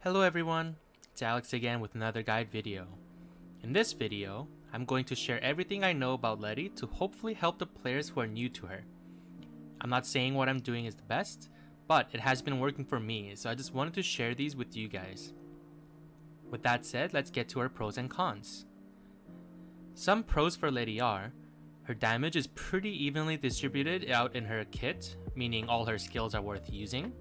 Hello everyone, it's Alex again with another guide video. In this video, I'm going to share everything I know about Letty to hopefully help the players who are new to her. I'm not saying what I'm doing is the best, but it has been working for me, so I just wanted to share these with you guys. With that said, let's get to our pros and cons. Some pros for Letty are, her damage is pretty evenly distributed out in her kit, meaning all her skills are worth using.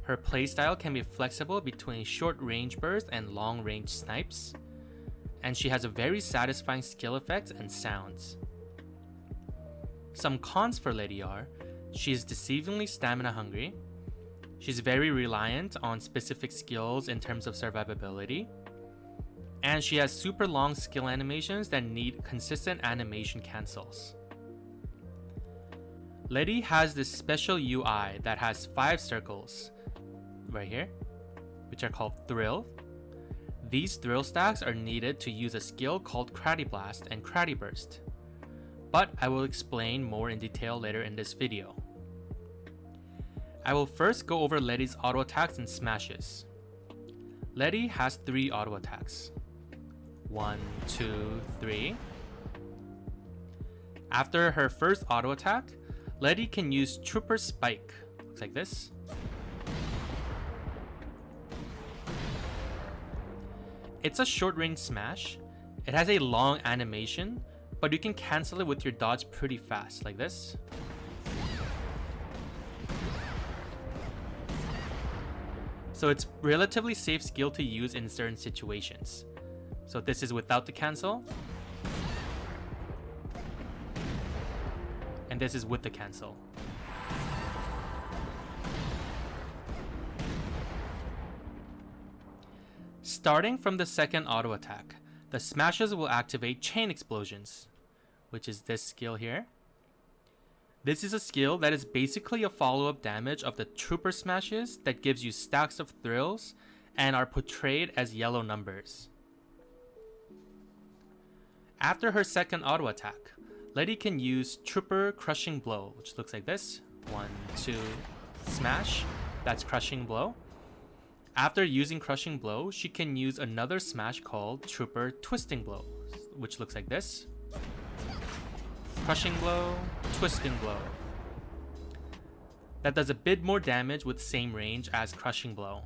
Her playstyle can be flexible between short range bursts and long range snipes, and she has a very satisfying skill effects and sounds. Some cons for Letty are, she is deceivingly stamina hungry, she's very reliant on specific skills in terms of survivability, and she has super long skill animations that need consistent animation cancels. Letty has this special UI that has 5 circles right here, which are called Thrill. These thrill stacks are needed to use a skill called Kradie Blast and Kradie Burst, but I will explain more in detail later in this video. I will first go over Letty's auto attacks and smashes. Letty has 3 auto attacks. 1, 2, 3. After her first auto attack, Letty can use Trooper Spike. Looks like this. It's a short range smash. It has a long animation, but you can cancel it with your dodge pretty fast, like this. So it's relatively safe skill to use in certain situations. So this is without the cancel, and this is with the cancel. Starting from the second auto attack, the smashes will activate chain explosions, which is this skill here. This is a skill that is basically a follow-up damage of the trooper smashes that gives you stacks of thrills and are portrayed as yellow numbers. After her second auto attack, Letty can use Trooper Crushing Blow, which looks like this. 1, 2, smash. That's Crushing Blow. After using Crushing Blow, she can use another smash called Trooper Twisting Blow, which looks like this. Crushing Blow, Twisting Blow. That does a bit more damage with same range as Crushing Blow.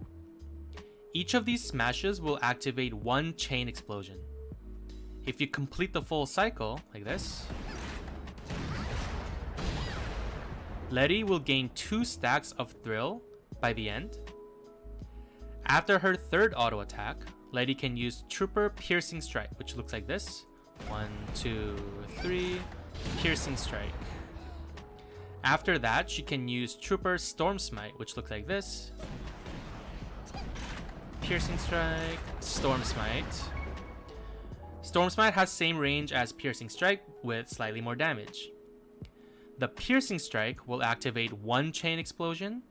Each of these smashes will activate 1 chain explosion. If you complete the full cycle, like this, Letty will gain 2 stacks of thrill by the end. After her third auto attack, Letty can use Trooper Piercing Strike, which looks like this. 1, 2, 3, Piercing Strike. After that, she can use Trooper Storm Smite, which looks like this. Piercing Strike, Storm Smite. Storm Smite has same range as Piercing Strike with slightly more damage. The Piercing Strike will activate 1 chain explosion,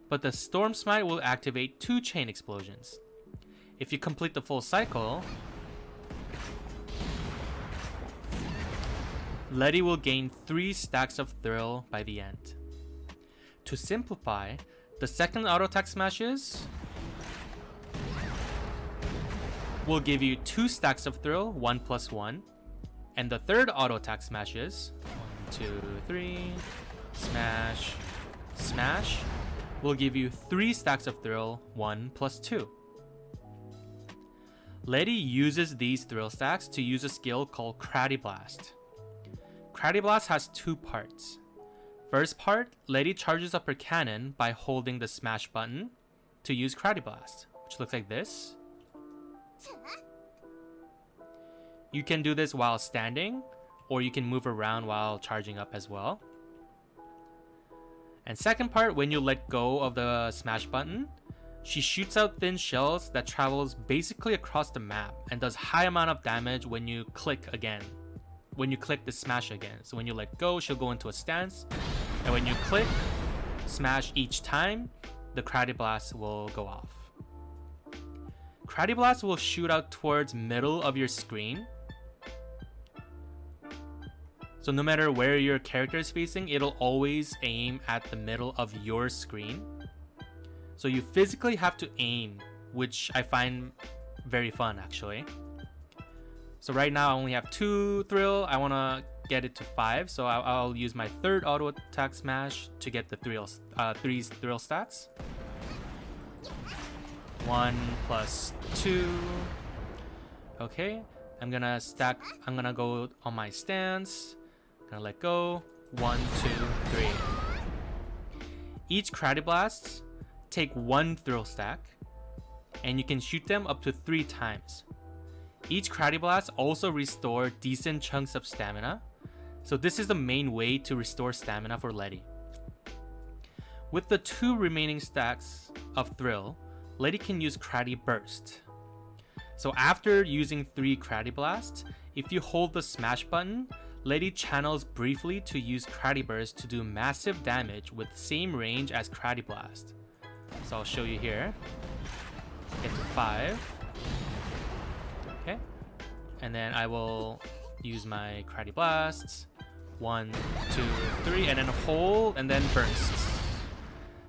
but the Storm Smite will activate 2 chain explosions. If you complete the full cycle, Letty will gain 3 stacks of thrill by the end. To simplify, the second auto attack smashes will give you 2 stacks of thrill, 1 plus 1. And the third auto attack smashes, 1, 2, 3, smash, smash, will give you 3 stacks of thrill, 1 plus 2. Letty uses these thrill stacks to use a skill called Kradie Blast. Kradie Blast has 2 parts. First part, Letty charges up her cannon by holding the smash button to use Kradie Blast, which looks like this. You can do this while standing, or you can move around while charging up as well. And second part, when you let go of the smash button, she shoots out thin shells that travels basically across the map and does high amount of damage when you click again. When you click the smash again. So when you let go, she'll go into a stance, and when you click smash each time, the Kradie Blast will go off. Kradie Blast will shoot out towards middle of your screen. So no matter where your character is facing, it'll always aim at the middle of your screen. So you physically have to aim which I find very fun actually. So right now I only have 2 thrill. I want to get it to 5, so I'll use my third auto attack smash to get the 3 thrill stats. 1 plus 2. Okay, I'm gonna go on my stance. Gonna let go. 1, 2, 3. Each Kradie blasts take 1 thrill stack, and you can shoot them up to 3 times. Each Kradie blast also restore decent chunks of stamina, so this is the main way to restore stamina for Letty. With the 2 remaining stacks of thrill, Letty can use Kradie burst. So after using 3 Kradie blasts, if you hold the smash button, Letty channels briefly to use Kradie burst to do massive damage with same range as Kradie blast. So I'll show you here. Get to 5. Okay, and then I will use my Kradie blasts. 1, 2, 3, and then hold, and then burst.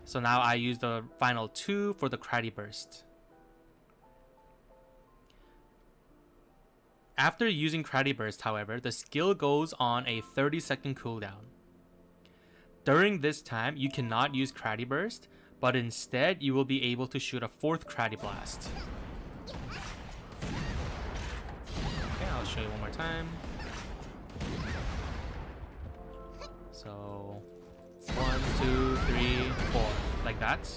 So now I use the final 2 for the Kradie burst. After using Kradie burst, however, the skill goes on a 30-second cooldown. During this time, you cannot use Kradie burst, but instead you will be able to shoot a 4th Kradie blast. I'll show you one more time. So 1, 2, 3, 4, like that.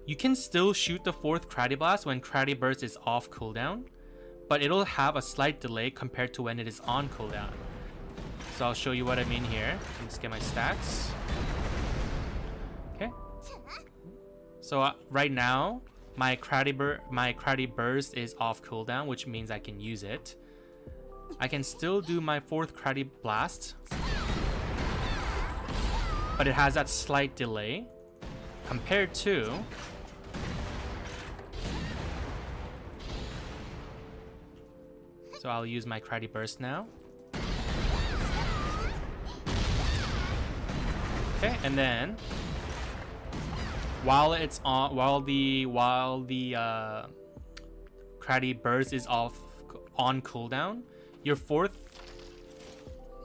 You can still shoot the 4th Kradie blast when Kradie burst is off cooldown, but it'll have a slight delay compared to when it is on cooldown. So I'll show you what I mean here. Let's get my stats. Okay. So right now, my Kradie burst is off cooldown, which means I can use it. I can still do my 4th Kradie blast, but it has that slight delay compared to so I'll use my Kradie burst now. Okay, and then while it's on, while the Kradie burst is on cooldown, your fourth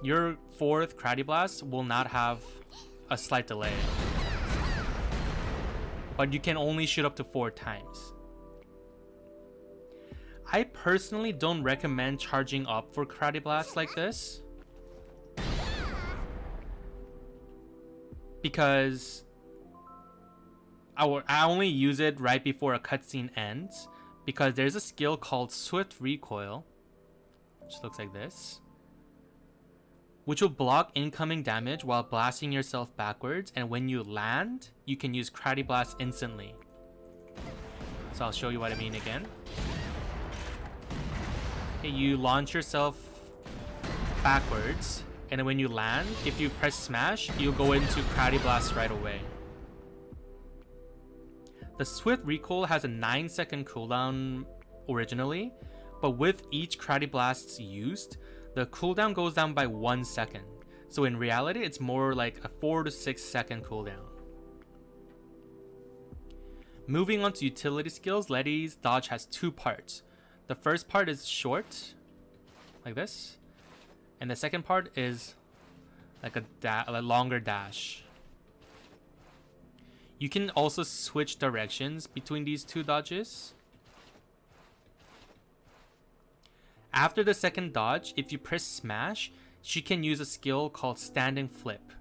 Kradie blast will not have a slight delay, but you can only shoot up to 4 times. I personally don't recommend charging up for Kradie blasts like this, because I only use it right before a cutscene ends, because there's a skill called Swift Recoil, which looks like this, which will block incoming damage while blasting yourself backwards, and when you land, you can use Kradie Blast instantly. So I'll show you what I mean again. Okay, you launch yourself backwards, and then when you land, if you press smash, you'll go into Kradie Blast right away. The Swift Recoil has a 9-second cooldown originally, but with each Kradie Blast used, the cooldown goes down by 1 second. So in reality, it's more like a 4 to 6 second cooldown. Moving on to utility skills, Letty's dodge has 2 parts. The first part is short, like this, and the second part is like a longer dash. You can also switch directions between these 2 dodges. After the second dodge, if you press smash, she can use a skill called standing flip,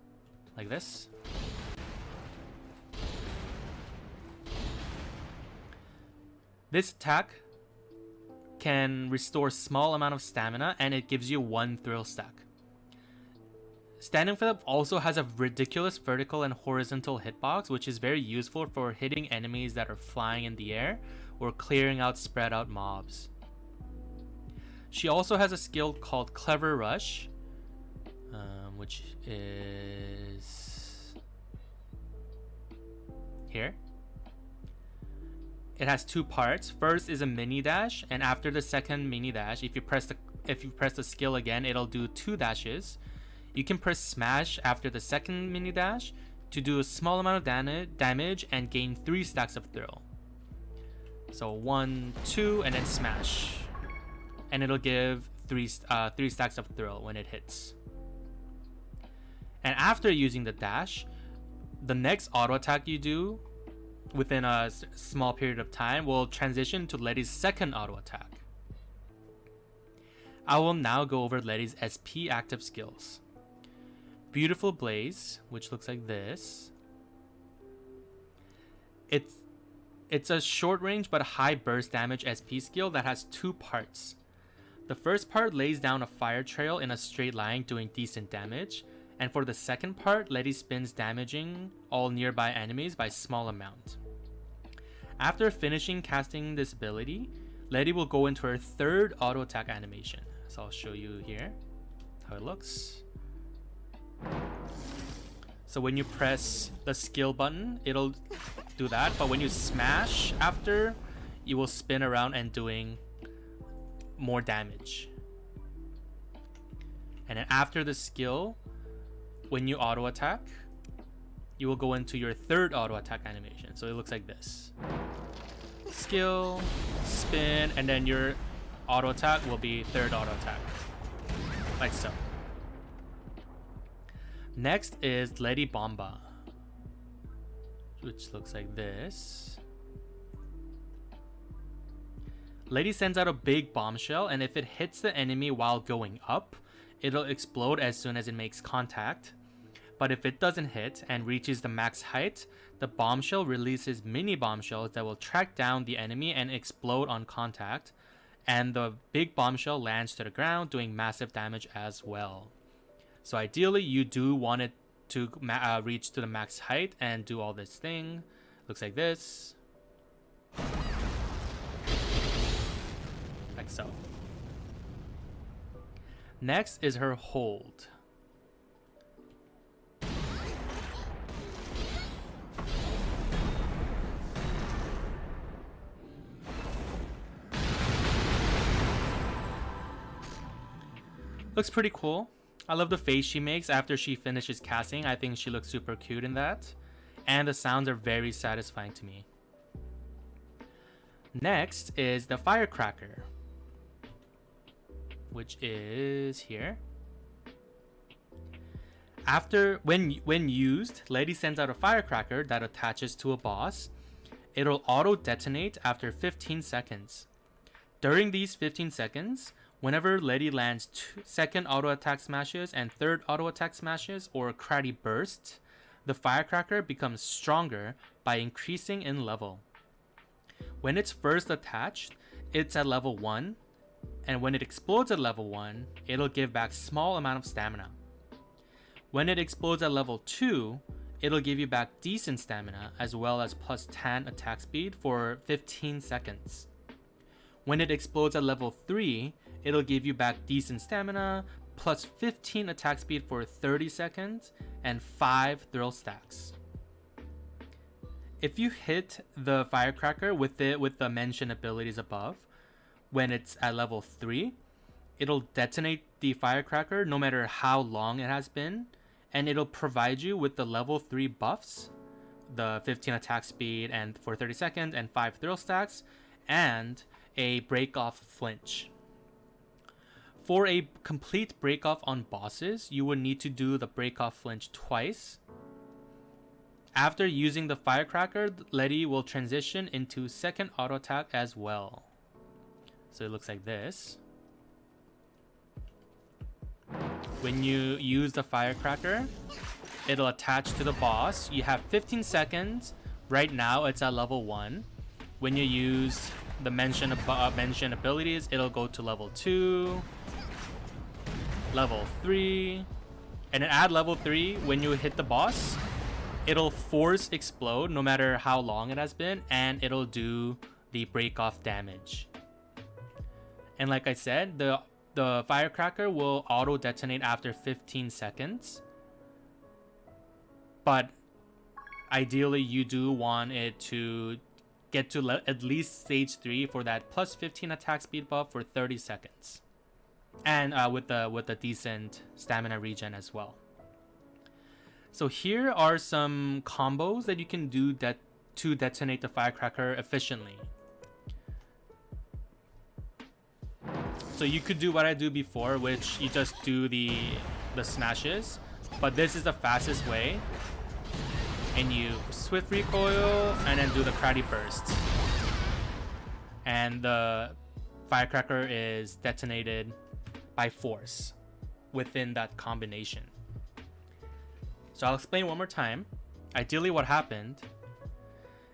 like this. This attack can restore small amount of stamina, and it gives you 1 thrill stack. Standing flip also has a ridiculous vertical and horizontal hitbox, which is very useful for hitting enemies that are flying in the air or clearing out spread out mobs. She also has a skill called Clever Rush, which is here. It has 2 parts. First is a mini dash, and after the second mini dash, if you press the skill again, it'll do 2 dashes. You can press smash after the second mini dash to do a small amount of damage and gain 3 stacks of thrill. So 1, 2, and then smash. And it'll give 3 stacks of thrill when it hits. And after using the dash, the next auto attack you do within a small period of time will transition to Letty's second auto attack. I will now go over Letty's SP active skills. Beautiful Blaze, which looks like this. It's a short range but high burst damage SP skill that has 2 parts. The first part lays down a fire trail in a straight line doing decent damage, and for the second part, Letty spins damaging all nearby enemies by small amount. After finishing casting this ability, Letty will go into her third auto attack animation. So I'll show you here how it looks. So when you press the skill button, it'll do that, but when you smash after, you will spin around and doing more damage. And then after the skill, when you auto attack, you will go into your third auto attack animation. So it looks like this. Skill, spin, and then your auto attack will be third auto attack. Like so. Next is Letty Bomba, which looks like this. Letty sends out a big bombshell, and if it hits the enemy while going up, it'll explode as soon as it makes contact. But if it doesn't hit and reaches the max height, the bombshell releases mini bombshells that will track down the enemy and explode on contact, and the big bombshell lands to the ground doing massive damage as well. So ideally you do want it to reach to the max height and do all this thing. Looks like this. Like so. Next is her hold. Looks pretty cool. I love the face she makes after she finishes casting. I think she looks super cute in that. And the sounds are very satisfying to me. Next is the Firecracker, which is here. After when used, Letty sends out a firecracker that attaches to a boss. It'll auto detonate after 15 seconds. During these 15 seconds, whenever Letty lands second auto attack smashes and third auto attack smashes or Kradie burst, the firecracker becomes stronger by increasing in level. When it's first attached, it's at level 1, and when it explodes at level 1, it'll give back small amount of stamina. When it explodes at level 2, it'll give you back decent stamina as well as plus 10 attack speed for 15 seconds. When it explodes at level 3, it'll give you back decent stamina, plus 15 attack speed for 30 seconds, and 5 thrill stacks. If you hit the firecracker with the mentioned abilities above, when it's at level 3, it'll detonate the firecracker no matter how long it has been, and it'll provide you with the level 3 buffs, the 15 attack speed and for 30 seconds and 5 thrill stacks, and a break off flinch. For a complete break off on bosses, you would need to do the break off flinch twice. After using the firecracker, Letty will transition into second auto attack as well. So it looks like this. When you use the firecracker, it'll attach to the boss. You have 15 seconds. Right now it's at level 1. When you use the mentioned abilities, it'll go to level 2, level 3, and then at level 3, when you hit the boss, it'll force explode no matter how long it has been, and it'll do the break off damage. And like I said, the firecracker will auto detonate after 15 seconds, but ideally you do want it to get to at least stage 3 for that plus 15 attack speed buff for 30 seconds, and with the decent stamina regen as well. So here are some combos that you can do to detonate the Firecracker efficiently. So you could do what I do before, which you just do the smashes, but this is the fastest way. And you swift recoil and then do the Kradie burst. And the Firecracker is detonated by force within that combination. So I'll explain one more time. Ideally what happened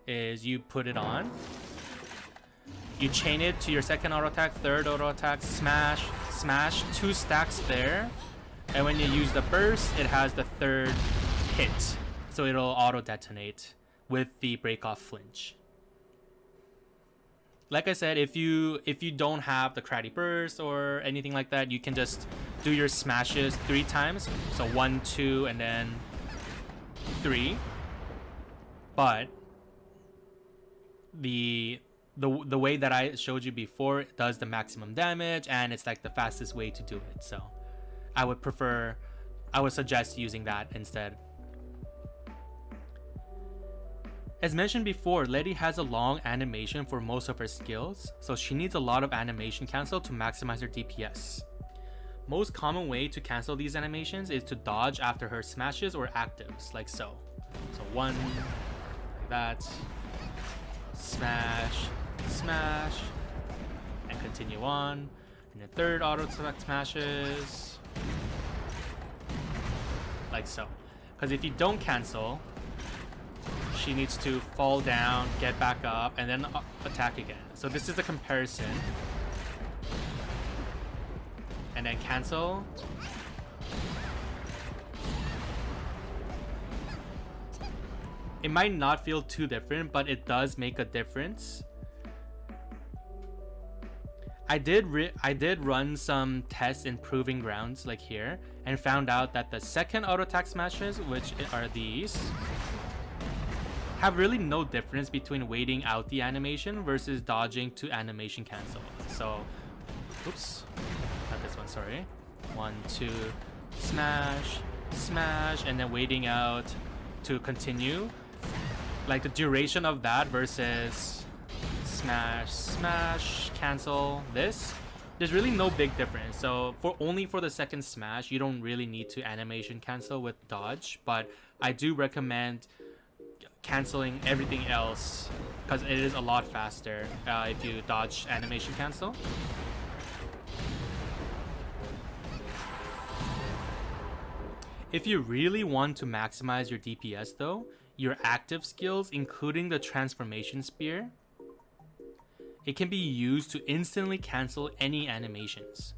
is you put it on, you chain it to your second auto attack, third auto attack, smash, smash, 2 stacks there, and when you use the burst, it has the third hit, so it'll auto detonate with the break off flinch. Like I said, if you don't have the Kradie burst or anything like that, you can just do your smashes 3 times, so 1, 2, and then 3. But the way that I showed you before does the maximum damage, and it's like the fastest way to do it. So I would suggest using that instead. As mentioned before, Letty has a long animation for most of her skills, so she needs a lot of animation cancel to maximize her DPS. Most common way to cancel these animations is to dodge after her smashes or actives, like so. So 1, like that, smash, smash, and continue on. And the third auto attack smashes, like so. Because if you don't cancel, she needs to fall down, get back up, and then attack again. So this is the comparison. And then cancel. It might not feel too different, but it does make a difference. I did run some tests in proving grounds like here, and found out that the second auto attack smashes, which are these, have really no difference between waiting out the animation versus dodging to animation cancel. So, oops, not this one, sorry. 1, 2, smash, smash, and then waiting out to continue. Like the duration of that versus smash, smash, cancel, this, there's really no big difference. So only for the second smash, you don't really need to animation cancel with dodge, but I do recommend canceling everything else because it is a lot faster if you dodge animation cancel. If you really want to maximize your DPS though, your active skills, including the transformation spear, it can be used to instantly cancel any animations.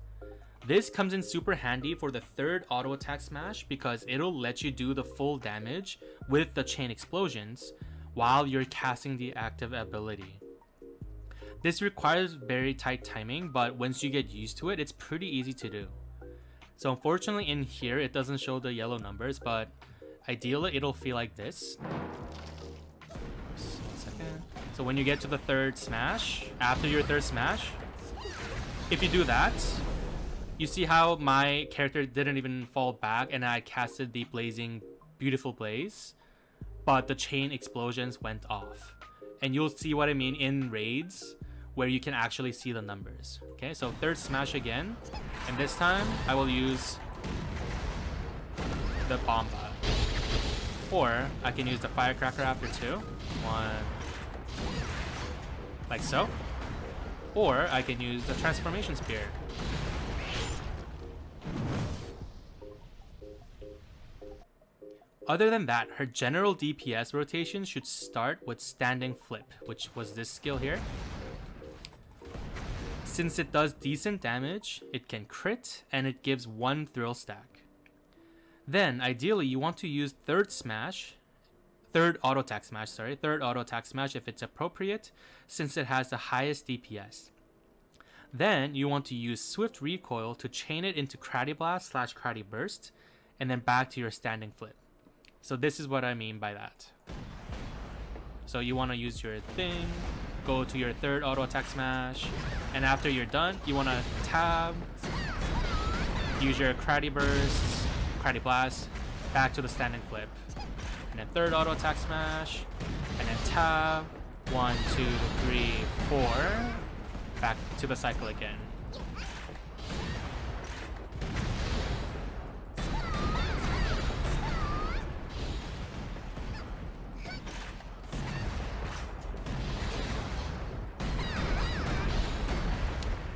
This comes in super handy for the third auto attack smash because it'll let you do the full damage with the chain explosions while you're casting the active ability. This requires very tight timing, but once you get used to it, it's pretty easy to do. So unfortunately in here, it doesn't show the yellow numbers, but ideally it'll feel like this. Oops, 1 second. So when you get to the third smash, after your third smash, if you do that, you see how my character didn't even fall back and I casted the blazing beautiful blaze, but the chain explosions went off. And you'll see what I mean in raids where you can actually see the numbers. Okay, so third smash again, and this time I will use the bomba, or I can use the firecracker after 2, 1, like so, or I can use the transformation spear. Other than that, her general DPS rotation should start with standing flip, which was this skill here. Since it does decent damage, it can crit, and it gives 1 thrill stack. Then, ideally, you want to use third auto attack smash if it's appropriate, since it has the highest DPS. Then, you want to use swift recoil to chain it into Kradie blast / Kradie burst, and then back to your standing flip. So this is what I mean by that. So you want to use your thing, go to your third auto attack smash, and after you're done, you want to tab, use your Kradie burst, Kradie blast, back to the standing flip. And then third auto attack smash. And then tab. 1, 2, 3, 4. Back to the cycle again.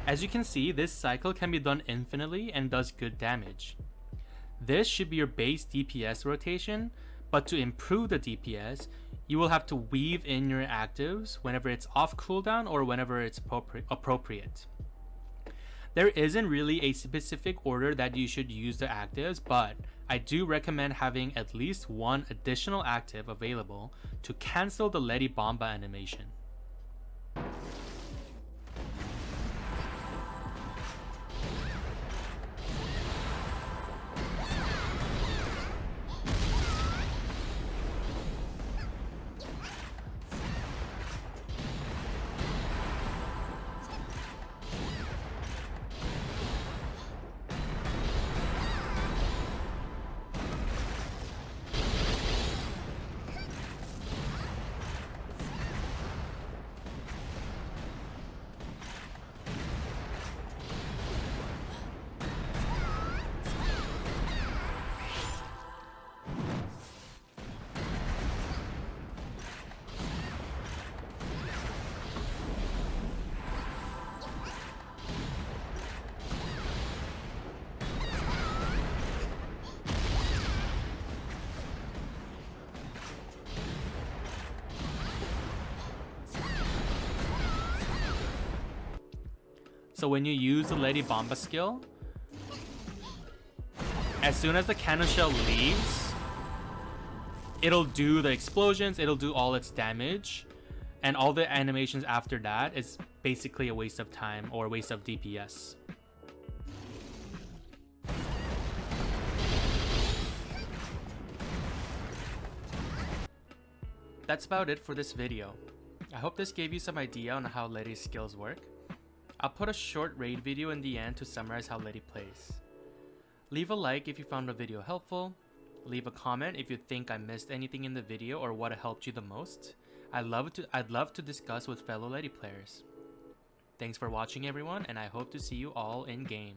As you can see, this cycle can be done infinitely and does good damage. This should be your base DPS rotation, but to improve the DPS, you will have to weave in your actives whenever it's off cooldown or whenever it's appropriate. There isn't really a specific order that you should use the actives, but I do recommend having at least one additional active available to cancel the Letty Bomba animation. So when you use the Letty Bomba skill, as soon as the cannon shell leaves, it'll do the explosions, it'll do all its damage, and all the animations after that is basically a waste of time or a waste of DPS. That's about it for this video. I hope this gave you some idea on how Letty's skills work. I'll put a short raid video in the end to summarize how Letty plays. Leave a like if you found the video helpful. Leave a comment if you think I missed anything in the video or what helped you the most. I'd love to discuss with fellow Letty players. Thanks for watching everyone, and I hope to see you all in game.